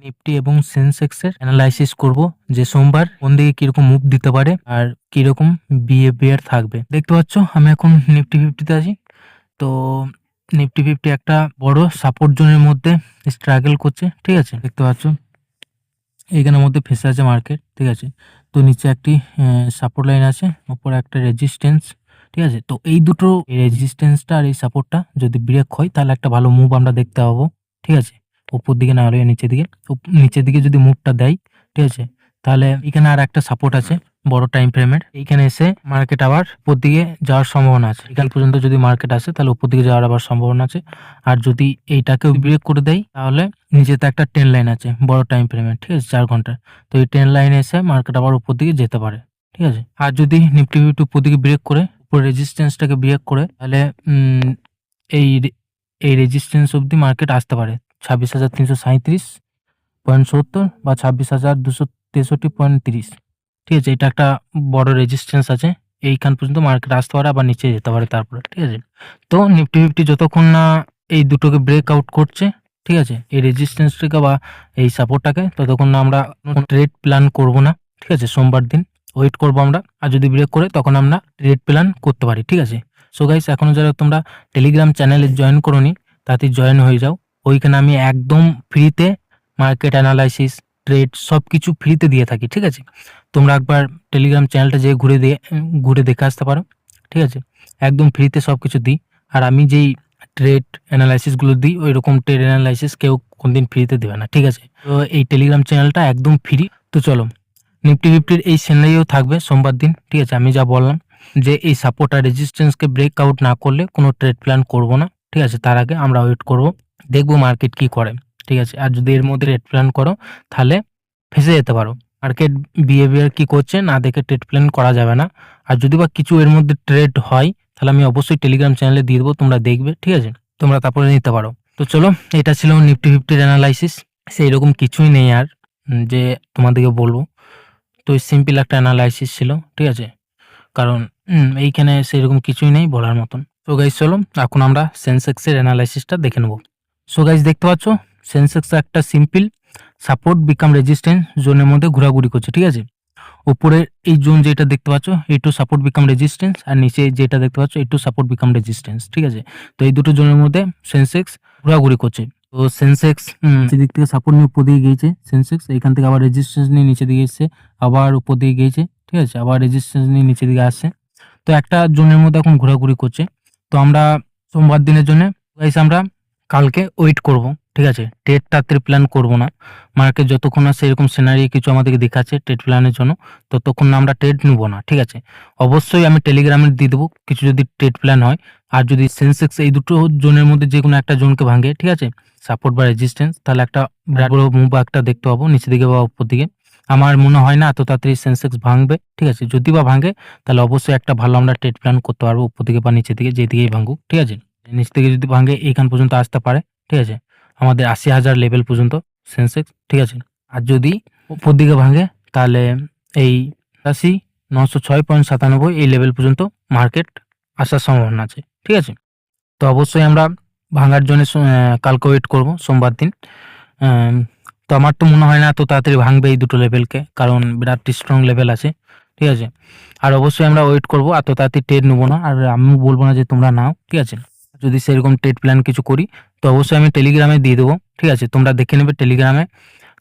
Nifty এবং সেন্সেক্সের analysis করব যে সোমবার কোন দিকে কিরকম মুভ দিতে পারে আর কিরকম বিহেভিয়ার থাকবে। দেখতে পাচ্ছ আমি এখন নিফটি ফিফটিতে আছি। তো নিফটি ফিফটি একটা বড় সাপোর্ট জোনের মধ্যে স্ট্রাগল করছে, ঠিক আছে। দেখতে পাচ্ছ এইখানের মধ্যে ফেসে আছে মার্কেট, ঠিক আছে। তো নিচে একটি সাপোর্ট লাইন আছে, উপরে একটা রেজিস্ট্যান্স, ঠিক আছে। তো এই দুটো রেজিস্ট্যান্সটা আর এই সাপোর্টটা যদি ব্রেক হয় তাহলে একটা ভালো মুভ আমরা দেখতে পাবো, ঠিক আছে। উপর দিকে না হলে নিচের দিকে, নিচের দিকে যদি মুভটা দেয়, ঠিক আছে, তাহলে এখানে আর একটা সাপোর্ট আছে বড় টাইম ফ্রেমের। এইখানে এসে মার্কেট আবার উপর দিকে যাওয়ার সম্ভাবনা আছে। এখান পর্যন্ত যদি মার্কেট আসে তাহলে উপর দিকে যাওয়ার আবার সম্ভাবনা আছে। আর যদি এইটাকেও ব্রেক করে দেয় তাহলে নিচেতে একটা ট্রেন্ড লাইন আছে বড় টাইম ফ্রেমের, ঠিক আছে, 4 ঘন্টার। তো এই ট্রেন্ড লাইনে এসে মার্কেট আবার উপর দিকে যেতে পারে, ঠিক আছে। আর যদি নিফটি ফিফটি উপর দিকে ব্রেক করে উপর রেজিস্ট্যান্সটাকে ব্রেক করে তাহলে এই এই রেজিস্ট্যান্স অবধি মার্কেট আসতে পারে 26,337.70 বা 26,263.30, ঠিক আছে। এটা একটা বড় রেজিস্ট্যান্স আছে, এইখান পর্যন্ত মার্কেট আসতে পারে আবার নিচে যেতে পারে তারপরে, ঠিক আছে। তো নিফটি ফিফটি যতক্ষণ না এই দুটোকে ব্রেক আউট করছে, ঠিক আছে, এই রেজিস্ট্যান্সটাকে বা এই সাপোর্টটাকে, ততক্ষণ না আমরা ট্রেড প্ল্যান করব না, ঠিক আছে। সোমবার দিন ওয়েট করবো আমরা, আর যদি ব্রেক করে তখন আমরা ট্রেড প্ল্যান করতে পারি, ঠিক আছে। সো গাইস, এখনো যারা তোমরা টেলিগ্রাম চ্যানেলে জয়েন করোনি তাতে জয়েন হয়ে যাও। ওইখানে আমি একদম ফ্রিতে মার্কেট অ্যানালাইসিস, ট্রেড সবকিছু ফ্রিতে দিয়ে থাকি, ঠিক আছে। তোমরা একবার টেলিগ্রাম চ্যানেলটা যেয়ে ঘুরে দেখে আসতে পারো, ঠিক আছে। একদম ফ্রিতে সবকিছু দিই। আর আমি যেই ট্রেড অ্যানালাইসিসগুলো দিই ওই রকম ট্রেড অ্যানালাইসিস কেউ কোনদিন ফ্রিতে দেবে না, ঠিক আছে। তো এই টেলিগ্রাম চ্যানেলটা একদম ফ্রি। তো চলো, নিফটি ফিফটির এই সিনারিও থাকবে সোমবার দিন, ঠিক আছে। আমি যা বললাম যে এই সাপোর্ট আর রেজিস্ট্যান্সকে ব্রেক আউট না করলে কোনো ট্রেড প্ল্যান করব না, ঠিক আছে। তার আগে আমরা ওয়েট করব, দেখবো মার্কেট কি করে, ঠিক আছে। আর যদি এর মধ্যে ট্রেড প্ল্যান করো তাহলে ফেঁসে যেতে পারো। মার্কেট বিহেভিয়ার কি করছে না দেখে ট্রেড প্ল্যান করা যাবে না। আর যদি বা কিছু এর মধ্যে ট্রেড হয় তাহলে আমি অবশ্যই টেলিগ্রাম চ্যানেলে দিয়ে দেবো, তোমরা দেখবে, ঠিক আছে। তোমরা তারপরে নিতে পারো। তো চলো, এটা ছিল নিফটি ফিফটির অ্যানালাইসিস। সেই রকম কিছুই নেই আর যে তোমাদেরকে বলবো। তো সিম্পল একটা অ্যানালাইসিস ছিল, ঠিক আছে। কারণ এইখানে সেরকম কিছুই নেই বলার মতন। সো গাইজ চলো এখন আমরা সেন্সেক্সের অ্যানালাইসিসটা দেখে নেব। সো গাইজ দেখতে পাচ্ছ সেন্সেক্স একটা সিম্পল সাপোর্ট বিকাম রেজিস্ট্যান্স জোনের মধ্যে ঘোরাঘুরি করছে, ঠিক আছে। উপরে এই জোন যেটা দেখতে পাচ্ছ এইটু সাপোর্ট বিকাম রেজিস্ট্যান্স, আর নিচে যেটা দেখতে পাচ্ছ এইটু সাপোর্ট বিকাম রেজিস্ট্যান্স, ঠিক আছে। তো এই দুটো জোনের মধ্যে সেন্সেক্স ঘোরাঘুরি করছে। তো সেন্সেক্স সেদিক থেকে সাপোর্ট নিয়ে উপর দিকে গিয়েছে সেন্সেক্স, এইখান থেকে আবার রেজিস্ট্যান্স নিয়ে নিচে দিকে এসছে, আবার উপর দিকে গিয়েছে, ঠিক আছে, আবার রেজিস্ট্যান্স নিয়ে নিচে দিকে আসছে। তো একটা জোনের মধ্যে এখন ঘোরাঘুরি করছে। তো আমরা সোমবার দিনের জন্য আমরা কালকে ওয়েট করব, ঠিক আছে। ট্রেড তাড়াতাড়ি প্ল্যান করব না। মার্কেট যতক্ষণ না সেরকম সিনারি কিছু আমাদেরকে দেখাচ্ছে ট্রেড প্ল্যানের জন্য, ততক্ষণ না আমরা ট্রেড নেবো না, ঠিক আছে। অবশ্যই আমি টেলিগ্রামে দিয়ে দেবো কিছু যদি ট্রেড প্ল্যান হয়। আর যদি সেন্সেক্স এই দুটো জোনের মধ্যে যে কোনো একটা জোনকে ভাঙে, ঠিক আছে, সাপোর্ট বা রেজিস্ট্যান্স, তাহলে একটা বিরাট বড় মুভ একটা দেখতে পাবো নিচের দিকে বা উপর দিকে। আমার মনে হয় না এত তাড়াতাড়ি সেন্সেক্স ভাঙবে, ঠিক আছে। যদি বা ভাঙে তাহলে অবশ্যই একটা ভালো আমরা ট্রেড প্ল্যান করতে পারবো উপর দিকে বা নিচের দিকে, যেদিকেই ভাঙুক, ঠিক আছে। নিচ থেকে যদি ভাঙে এইখান পর্যন্ত আসতে পারে, ঠিক আছে, আমাদের 80,000 লেভেল পর্যন্ত সেন্সেক্স, ঠিক আছে। আর যদি উপর দিকে ভাঙে তাহলে এই 8906.97 এই লেভেল পর্যন্ত মার্কেট আসার সম্ভাবনা আছে, ঠিক আছে। তো অবশ্যই আমরা ভাঙার জন্য কালকে ওয়েট করব সোমবার দিন। তো আমার তো মনে হয় না এত তাড়াতাড়ি ভাঙবে এই দুটো লেভেলকে, কারণ বিরাট স্ট্রং লেভেল আছে, ঠিক আছে। আর অবশ্যই আমরা ওয়েট করব, এত তাড়াতাড়ি ট্রেড নেবো না। আর আমি বলবো না যে তোমরা নাও, ঠিক আছে। যদি সেরকম ট্রেড প্ল্যান কিছু করি তো অবশ্যই আমি টেলিগ্রামে দিয়ে দেবো, ঠিক আছে। তোমরা দেখে নেবে টেলিগ্রামে,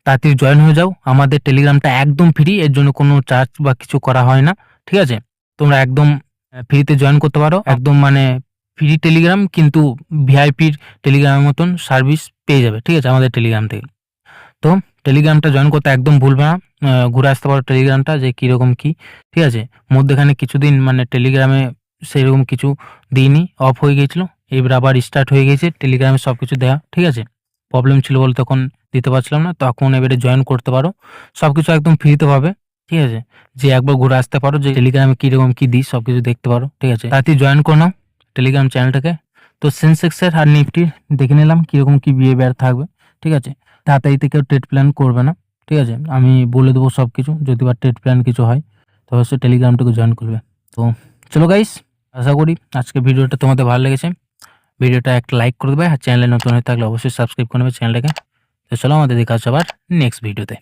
তাড়াতাড়ি জয়েন হয়ে যাও। আমাদের টেলিগ্রামটা একদম ফ্রি, এর জন্য কোনো চার্জ বা কিছু করা হয় না, ঠিক আছে। তোমরা একদম ফ্রিতে জয়েন করতে পারো, একদম মানে ফ্রি টেলিগ্রাম, কিন্তু ভিআইপির টেলিগ্রামের মতন সার্ভিস পেয়ে যাবে, ঠিক আছে, আমাদের টেলিগ্রাম থেকে। তো টেলিগ্রামটা জয়েন করতে একদম ভুলবে না। ঘুরে আসতে পারো টেলিগ্রামটা যে কীরকম কী, ঠিক আছে। মধ্যেখানে কিছুদিন মানে টেলিগ্রামে সেরকম কিছু দিইনি, অফ হয়ে গিয়েছিলো, এবার আবার স্টার্ট হয়ে গেছে টেলিগ্রামে সব কিছু দেওয়া, ঠিক আছে। প্রবলেম ছিল বলে তখন দিতে পারছিলাম না, তখন এবারে জয়েন করতে পারো, সব কিছু একদম ফ্রিতে পাবে, ঠিক আছে। যে একবার ঘুরে আসতে পারো যে টেলিগ্রামে কীরকম কী দিই সব কিছু দেখতে পারো, ঠিক আছে। তাড়াতাড়ি জয়েন করে নাও টেলিগ্রাম চ্যানেলটাকে। তো সেন্সেক্সের আর নিফটির দেখে নিলাম কীরকম কী বিহেভিয়ার থাকবে, ঠিক আছে। তাড়াতাড়িতে কেউ ট্রেড প্ল্যান করবে না, ঠিক আছে। আমি বলে দেবো সব কিছু, যদি বা ট্রেড প্ল্যান কিছু হয় তো অবশ্যই টেলিগ্রামটাকে জয়েন করবে। তো চলো গাইস, আশা করি আজকে ভিডিওটা তোমাদের ভালো লেগেছে। ভিডিওটা একটা লাইক করে দেবে, আর চ্যানেলে নতুন হয়ে থাকলে অবশ্যই সাবস্ক্রাইব করে নেবে চ্যানেলটাকে। তো চলো আমাদের দেখা হচ্ছে আবার নেক্সট ভিডিওতে।